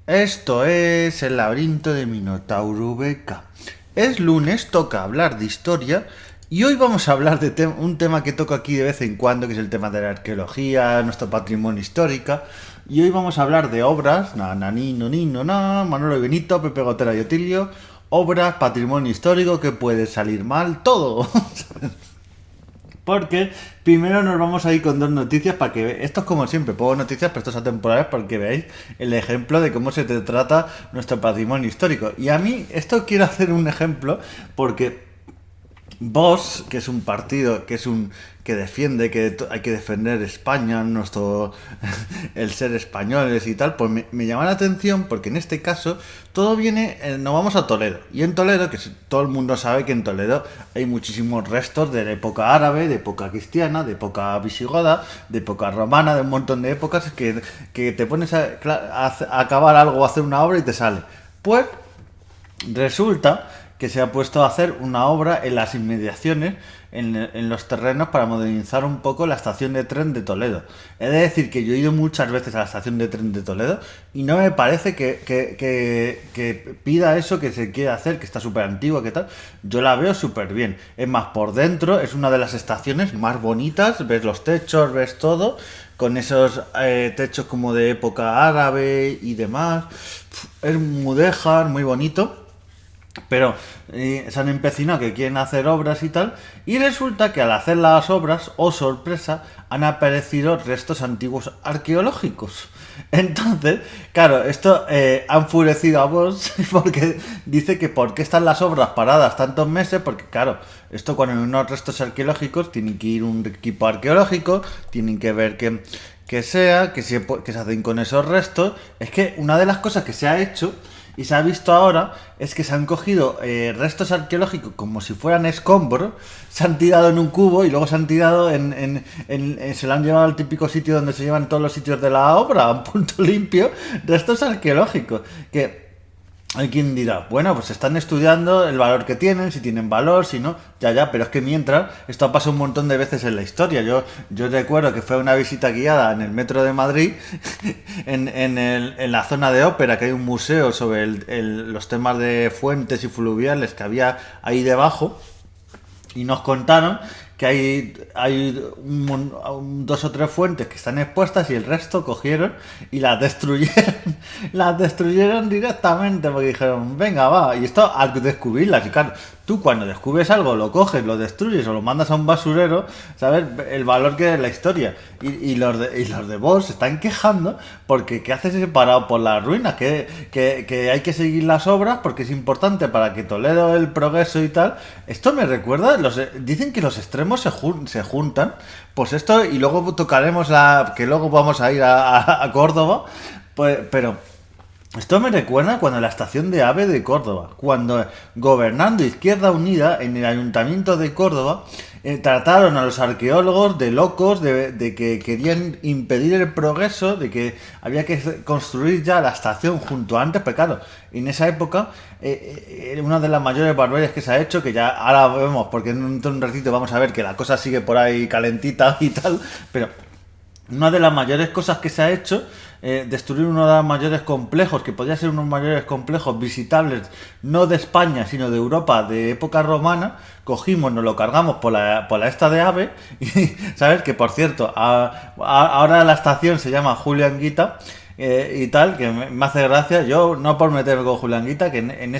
Esto es el laberinto de Minotauro Beca. Es lunes, toca hablar de historia y hoy vamos a hablar de un tema que toco aquí de vez en cuando, que es el tema de la arqueología, nuestro patrimonio histórico. Y hoy vamos a hablar de obras, Manolo y Benito, Pepe Gotera y Otilio, obras, patrimonio histórico, que puede salir mal, todo. Porque primero nos vamos a ir con dos noticias para que esto es como siempre, pongo noticias, pero estos atemporales para que veáis el ejemplo de cómo se te trata nuestro patrimonio histórico. Y a mí esto quiero hacer un ejemplo porque Vox, que es un partido que defiende que hay que defender España, nuestro el ser españoles y tal, pues me llama la atención porque en este caso todo viene, nos vamos a Toledo. Y en Toledo, todo el mundo sabe que en Toledo hay muchísimos restos de la época árabe, de época cristiana, de época visigoda, de época romana, de un montón de épocas que te pones a acabar algo, a hacer una obra y te sale. Pues resulta que se ha puesto a hacer una obra en las inmediaciones, en los terrenos, para modernizar un poco la estación de tren de Toledo. He de decir que yo he ido muchas veces a la estación de tren de Toledo y no me parece que pida eso que se quiere hacer, que está súper antigua, que tal. Yo la veo súper bien. Es más, por dentro es una de las estaciones más bonitas, ves los techos, ves todo, con esos techos como de época árabe y demás. Es mudéjar, muy bonito. Pero se han empecinado que quieren hacer obras y tal, y resulta que al hacer las obras, oh sorpresa, han aparecido restos antiguos arqueológicos. Entonces, claro, esto ha enfurecido a vos porque dice que por qué están las obras paradas tantos meses, porque claro, esto cuando hay unos restos arqueológicos tienen que ir un equipo arqueológico, tienen que ver que se hacen con esos restos. Es que una de las cosas que se ha hecho y se ha visto ahora es que se han cogido restos arqueológicos como si fueran escombros, se han tirado en un cubo y luego se han tirado se lo han llevado al típico sitio donde se llevan todos los sitios de la obra, a un punto limpio, restos arqueológicos. Que hay quien dirá, bueno, pues están estudiando el valor que tienen, si tienen valor, si no, ya, pero es que mientras, esto ha pasado un montón de veces en la historia. Yo recuerdo que fue una visita guiada en el metro de Madrid, en la zona de ópera, que hay un museo sobre los temas de fuentes y fluviales que había ahí debajo, y nos contaron que hay dos o tres fuentes que están expuestas y el resto cogieron y las destruyeron. Las destruyeron directamente porque dijeron, venga, va. Y esto al descubrirlas. Y claro, tú cuando descubres algo lo coges, lo destruyes o lo mandas a un basurero, ¿sabes? El valor que es la historia. Y los de vos se están quejando porque ¿qué haces separado por las ruinas? Que hay que seguir las obras porque es importante para que Toledo, el progreso y tal. Esto me recuerda, dicen que los extremos se juntan. Pues esto, y luego tocaremos que luego vamos a ir a Córdoba. Pues, pero esto me recuerda cuando la estación de AVE de Córdoba, cuando gobernando Izquierda Unida en el Ayuntamiento de Córdoba, trataron a los arqueólogos de locos, de que querían impedir el progreso, de que había que construir ya la estación junto antes, pero claro, en esa época una de las mayores barbaridades que se ha hecho, que ya ahora vemos, porque en un ratito vamos a ver que la cosa sigue por ahí calentita y tal, pero una de las mayores cosas que se ha hecho, destruir uno de los mayores complejos, que podría ser unos mayores complejos visitables, no de España, sino de Europa, de época romana. Cogimos, nos lo cargamos por la esta de AVE, y sabes que por cierto, ahora la estación se llama Julián Guita. Y tal, que me hace gracia, yo no por meterme con Julián Guita, que en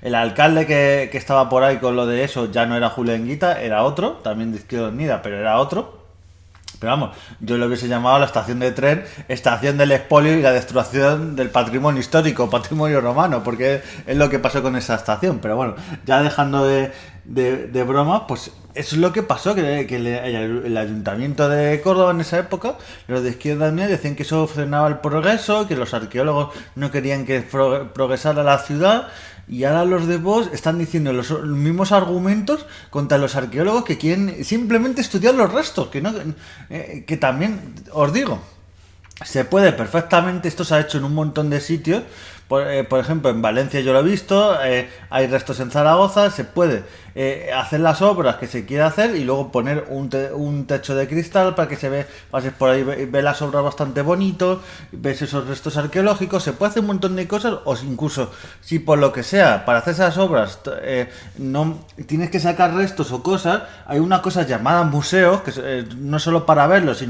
el alcalde que estaba por ahí con lo de eso ya no era Julián Guita, era otro, también de Izquierda Unida, pero era otro. Pero vamos, yo lo hubiese llamado la estación de tren, estación del expolio y la destrucción del patrimonio histórico, patrimonio romano, porque es lo que pasó con esa estación. Pero bueno, ya dejando de bromas, pues eso es lo que pasó, que el ayuntamiento de Córdoba en esa época, los de Izquierda Unida decían que eso frenaba el progreso, que los arqueólogos no querían que progresara la ciudad. Y ahora los de Vox están diciendo los mismos argumentos contra los arqueólogos que quieren simplemente estudiar los restos, que también os digo, se puede perfectamente, esto se ha hecho en un montón de sitios, por ejemplo en Valencia yo lo he visto, hay restos en Zaragoza, se puede hacer las obras que se quiera hacer y luego poner un techo de cristal para que se ve, pases por ahí, ve las obras bastante bonitos, ves esos restos arqueológicos, se puede hacer un montón de cosas, o incluso si por lo que sea, para hacer esas obras no tienes que sacar restos o cosas, hay una cosa llamada museos, que no solo para verlos,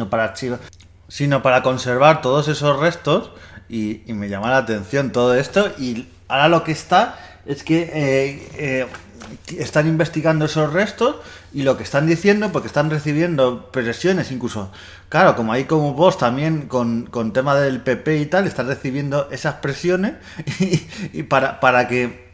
sino para conservar todos esos restos y me llama la atención todo esto y ahora lo que está es que están investigando esos restos y lo que están diciendo, porque están recibiendo presiones incluso, claro, como ahí como vos también con tema del PP y tal, están recibiendo esas presiones y para que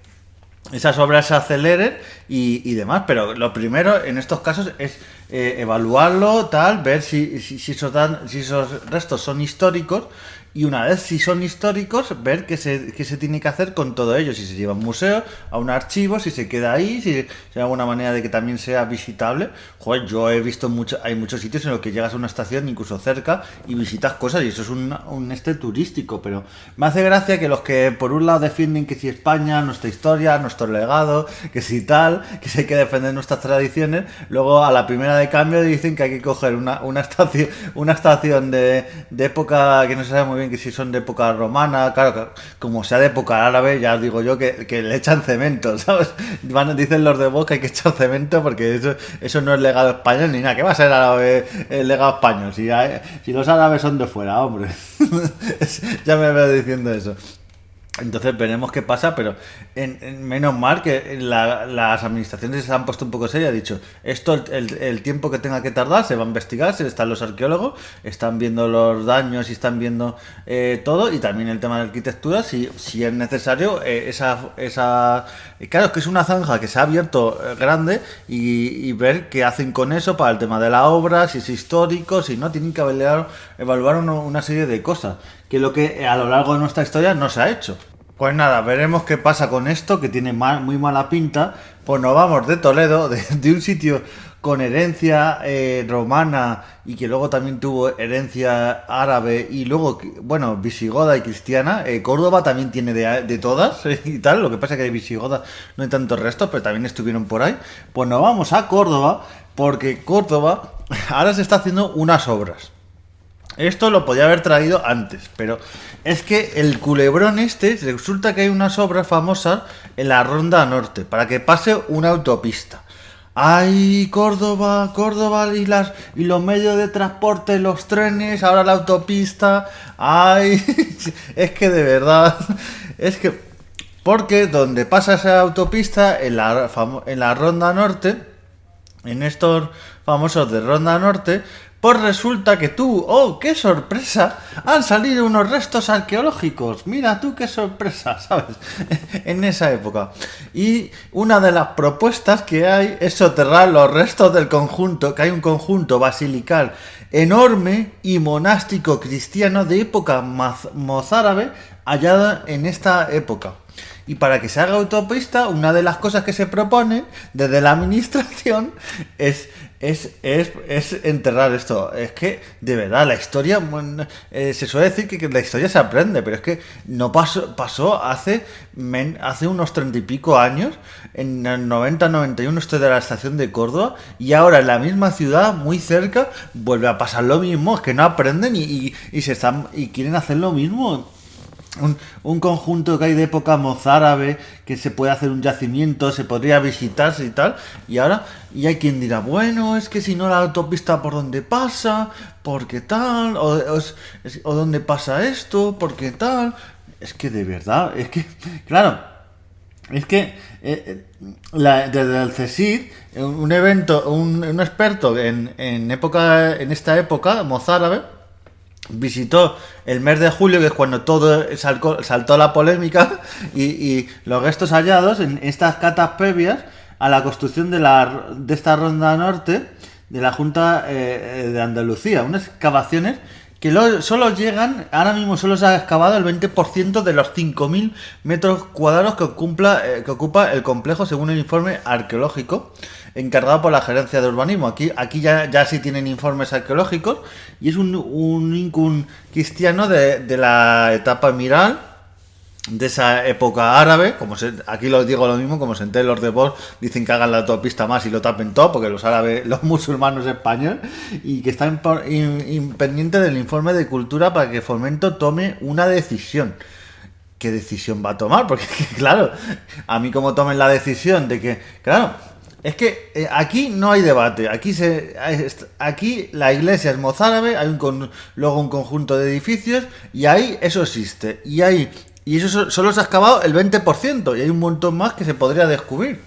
esas obras se aceleren y demás, pero lo primero en estos casos es evaluarlo, tal, ver si esos restos son históricos y una vez si son históricos, ver qué se tiene que hacer con todo ello, si se lleva a un museo, a un archivo, si se queda ahí, si hay alguna manera de que también sea visitable. Joder, yo he visto hay muchos sitios en los que llegas a una estación incluso cerca y visitas cosas y eso es un turístico, pero me hace gracia que los que por un lado defienden que si España, nuestra historia, nuestro legado, que si tal, que si hay que defender nuestras tradiciones, luego a la primera de cambio dicen que hay que coger una estación de época que no se sabe muy bien que si son de época romana, claro, como sea de época árabe, ya digo yo que le echan cemento, ¿sabes? Dicen los de Vox que hay que echar cemento porque eso no es legado español ni nada, ¿qué va a ser árabe el legado español? Si los árabes son de fuera, hombre. Ya me veo diciendo eso. Entonces veremos qué pasa, pero menos mal que las administraciones se han puesto un poco serias. Ha dicho, esto el tiempo que tenga que tardar se va a investigar, están los arqueólogos, están viendo los daños y están viendo todo, y también el tema de arquitectura, si es necesario, claro, es que es una zanja que se ha abierto grande y ver qué hacen con eso para el tema de la obra, si es histórico, si no, tienen que evaluar una serie de cosas, que es lo que a lo largo de nuestra historia no se ha hecho. Pues nada, veremos qué pasa con esto, que tiene muy mala pinta. Pues nos vamos de Toledo, de un sitio con herencia romana y que luego también tuvo herencia árabe y luego, bueno, visigoda y cristiana. Córdoba también tiene de todas y tal, lo que pasa es que de visigoda no hay tantos restos, pero también estuvieron por ahí. Pues nos vamos a Córdoba, porque Córdoba ahora se está haciendo unas obras. Esto lo podía haber traído antes, pero es que el culebrón resulta que hay unas obras famosas en la Ronda Norte, para que pase una autopista. ¡Ay, Córdoba, Córdoba y los medios de transporte, los trenes, ahora la autopista! ¡Ay! Es que de verdad, es que... Porque donde pasa esa autopista, en la Ronda Norte, en estos famosos de Ronda Norte, pues resulta que ¡oh, qué sorpresa! Han salido unos restos arqueológicos. Mira tú qué sorpresa, ¿sabes? En esa época. Y una de las propuestas que hay es soterrar los restos del conjunto, que hay un conjunto basilical enorme y monástico cristiano de época mozárabe hallada en esta época. Y para que se haga autopista, una de las cosas que se propone desde la administración es enterrar esto. Es que, de verdad, la historia... se suele decir que la historia se aprende, pero es que no pasó hace unos 30 y pico años, en el 90-91 estoy de la estación de Córdoba, y ahora en la misma ciudad, muy cerca, vuelve a pasar lo mismo. Es que no aprenden y quieren hacer lo mismo. Un conjunto que hay de época mozárabe, que se puede hacer un yacimiento, se podría visitarse y tal, y ahora hay quien dirá, bueno, es que si no la autopista por donde pasa, porque tal, o donde pasa esto, porque tal, es que de verdad, es que, claro, es que desde el CSIC, un evento, un experto en esta época mozárabe, visitó el mes de julio, que es cuando todo saltó la polémica, y los restos hallados en estas catas previas a la construcción de esta Ronda Norte de la Junta de Andalucía. Unas excavaciones que solo llegan, ahora mismo solo se ha excavado el 20% de los 5.000 metros cuadrados que ocupa el complejo según el informe arqueológico. encargado por la Gerencia de Urbanismo. Aquí ya sí tienen informes arqueológicos y es un incun cristiano de la etapa emiral, de esa época árabe, aquí lo digo lo mismo, como se enteren los de Vox, dicen que hagan la autopista más y lo tapen todo, porque los árabes, los musulmanes españoles, y que están pendientes del informe de cultura para que Fomento tome una decisión. ¿Qué decisión va a tomar? Porque, claro, a mí como tomen la decisión de que, claro, es que aquí no hay debate, aquí la iglesia es mozárabe, luego un conjunto de edificios, y ahí eso existe, y eso solo se ha excavado el 20%, y hay un montón más que se podría descubrir.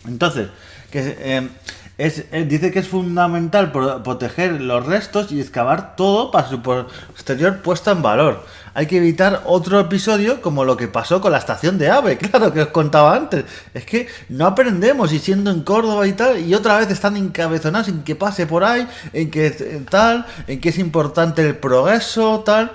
Entonces, dice que es fundamental proteger los restos y excavar todo para su posterior puesta en valor. Hay que evitar otro episodio como lo que pasó con la estación de AVE, claro, que os contaba antes. Es que no aprendemos, y siendo en Córdoba y tal, y otra vez están encabezonados en que pase por ahí, en que es importante el progreso, tal.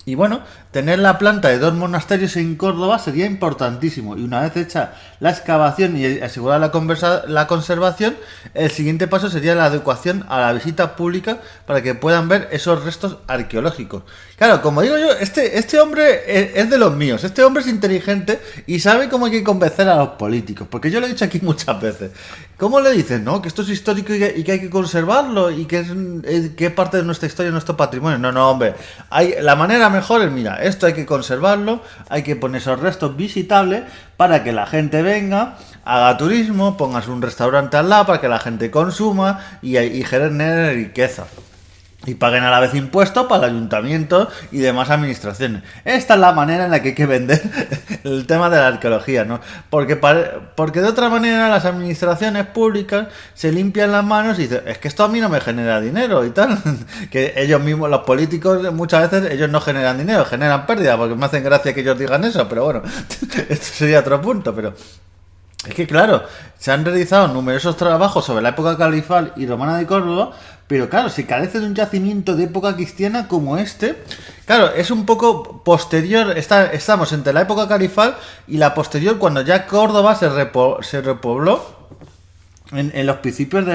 Y bueno, tener la planta de 2 monasterios en Córdoba sería importantísimo. Y una vez hecha la excavación y asegurar la conservación, el siguiente paso sería la adecuación a la visita pública para que puedan ver esos restos arqueológicos. Claro, como digo yo, este hombre es de los míos. Este hombre es inteligente y sabe cómo hay que convencer a los políticos. Porque yo lo he dicho aquí muchas veces. ¿Cómo le dicen, no? Que esto es histórico y que hay que conservarlo y que es parte de nuestra historia, nuestro patrimonio. No, hombre. La manera mejor es, mira, esto hay que conservarlo, hay que poner esos restos visitables para que la gente venga, haga turismo, pongas un restaurante al lado para que la gente consuma y genere riqueza. Y paguen a la vez impuestos para el ayuntamiento y demás administraciones. Esta es la manera en la que hay que vender el tema de la arqueología, ¿no? Porque de otra manera las administraciones públicas se limpian las manos y dicen, es que esto a mí no me genera dinero y tal. Que ellos mismos, los políticos, muchas veces ellos no generan dinero, generan pérdida, porque me hacen gracia que ellos digan eso, pero bueno, esto sería otro punto, pero... Es que claro, se han realizado numerosos trabajos sobre la época califal y romana de Córdoba, pero claro, se carece de un yacimiento de época cristiana como este. Claro, es un poco posterior, estamos entre la época califal y la posterior, cuando ya Córdoba se repobló en los principios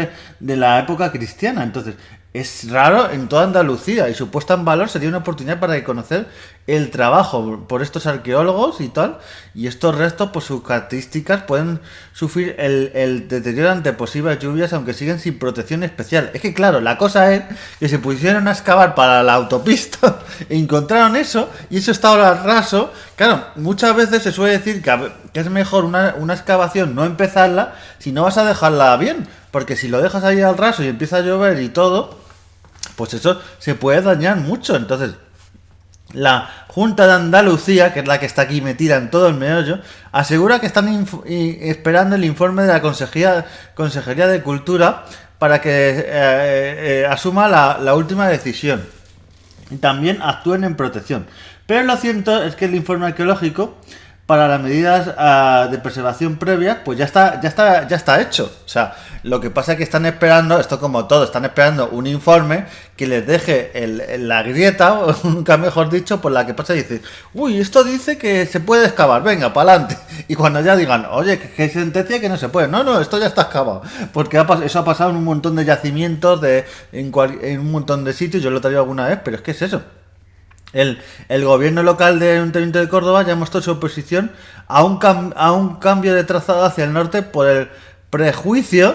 de la época cristiana. Entonces, es raro en toda Andalucía y su puesta en valor sería una oportunidad para conocer el trabajo por estos arqueólogos y tal, y estos restos por sus características pueden sufrir el deterioro ante posibles lluvias, aunque siguen sin protección especial. Es que claro, la cosa es que se pusieron a excavar para la autopista e encontraron eso, y eso está ahora al raso. Claro, muchas veces se suele decir que es mejor una excavación no empezarla si no vas a dejarla bien, porque si lo dejas ahí al raso y empieza a llover y todo, pues eso se puede dañar mucho. Entonces, la Junta de Andalucía, que es la que está aquí metida en todo el meollo, asegura que están esperando el informe de la Consejería de Cultura para que asuma la última decisión y también actúen en protección. Pero lo cierto es que el informe arqueológico para las medidas de preservación previas, pues ya está hecho. O sea, lo que pasa es que están esperando, esto como todo, están esperando un informe que les deje la grieta, o nunca mejor dicho, por la que pasa y dice, uy, esto dice que se puede excavar, venga, para adelante. Y cuando ya digan, oye, que hay sentencia que no se puede. No, esto ya está excavado. Porque eso ha pasado en un montón de yacimientos, en un montón de sitios, yo lo he traído alguna vez, pero es que es eso. El gobierno local del Ayuntamiento de Córdoba ya mostró su oposición a un cambio de trazado hacia el norte por el prejuicio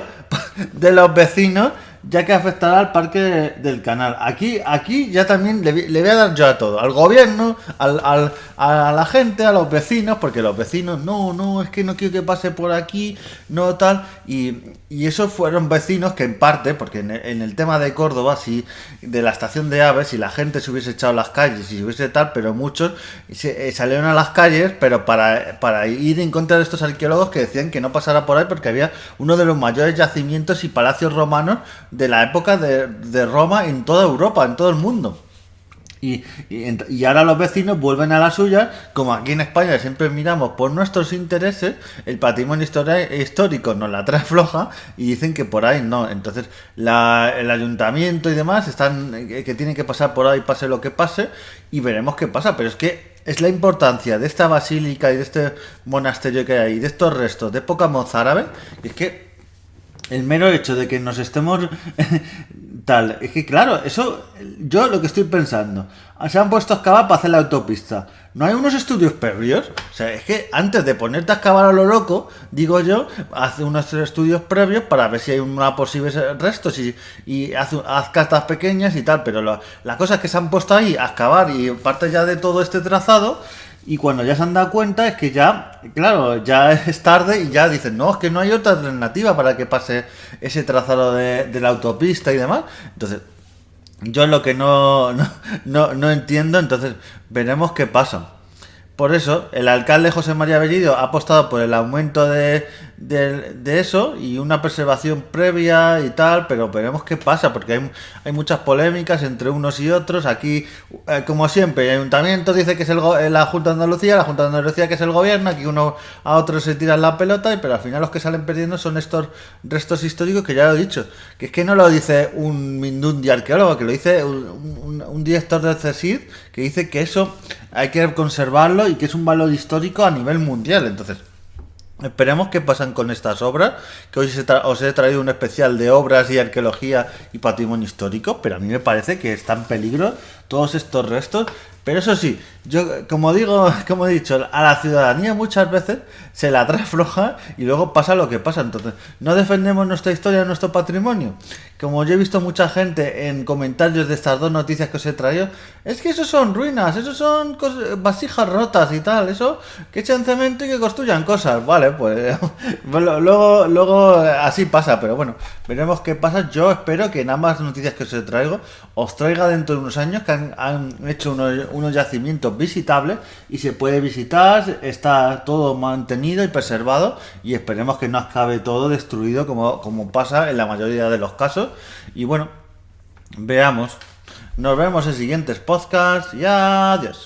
de los vecinos, ya que afectará al parque del canal. Aquí ya también le voy a dar yo a todo, al gobierno, a la gente, a los vecinos, porque los vecinos, no, es que no quiero que pase por aquí, no tal, y esos fueron vecinos que en parte, porque en el tema de Córdoba, sí, de la estación de aves, si la gente se hubiese echado a las calles y se hubiese tal, pero muchos salieron a las calles, pero para ir en contra de estos arqueólogos que decían que no pasara por ahí porque había uno de los mayores yacimientos y palacios romanos de la época de Roma en toda Europa, en todo el mundo. Y ahora los vecinos vuelven a la suya, como aquí en España siempre miramos por nuestros intereses, el patrimonio histórico nos la trae floja y dicen que por ahí no. Entonces el ayuntamiento y demás que tienen que pasar por ahí, pase lo que pase, y veremos qué pasa. Pero es que es la importancia de esta basílica y de este monasterio que hay, y de estos restos de época mozárabe, es que el mero hecho de que nos estemos tal, es que claro, eso yo lo que estoy pensando, se han puesto a excavar para hacer la autopista. ¿No hay unos estudios previos? O sea, es que antes de ponerte a excavar a lo loco, digo yo, hace unos estudios previos para ver si hay una posible restos y haz cartas pequeñas y tal, pero la cosa es que se han puesto ahí a excavar y parte ya de todo este trazado. Y cuando ya se han dado cuenta es que ya, claro, ya es tarde y ya dicen, no, es que no hay otra alternativa para que pase ese trazado de la autopista y demás. Entonces, yo lo que no entiendo, entonces veremos qué pasa. Por eso, el alcalde José María Bellido ha apostado por el aumento de eso y una preservación previa y tal, pero veremos qué pasa, porque hay muchas polémicas entre unos y otros. Aquí, como siempre, el ayuntamiento dice que es la Junta de Andalucía, la Junta de Andalucía que es el gobierno, aquí uno a otro se tiran la pelota, pero al final los que salen perdiendo son estos restos históricos que ya lo he dicho, que es que no lo dice un mindundi arqueólogo, que lo dice un director del CSIC, que dice que eso hay que conservarlo y que es un valor histórico a nivel mundial. Entonces, esperemos qué pasan con estas obras, que hoy os he traído un especial de obras y arqueología y patrimonio histórico, pero a mí me parece que está en peligro todos estos restos. Pero eso sí, yo como he dicho, a la ciudadanía muchas veces se la trae floja y luego pasa lo que pasa. Entonces, no defendemos nuestra historia, nuestro patrimonio. Como yo he visto mucha gente en comentarios de estas dos noticias que os he traído, es que eso son ruinas, eso son vasijas rotas y tal, eso que echen cemento y que construyan cosas. Vale, pues luego así pasa, pero bueno, veremos qué pasa. Yo espero que en ambas noticias que os traigo os traiga dentro de unos años que han hecho unos yacimientos visitables y se puede visitar, está todo mantenido y preservado y esperemos que no acabe todo destruido como pasa en la mayoría de los casos. Y bueno, veamos. Nos vemos en siguientes podcasts y adiós.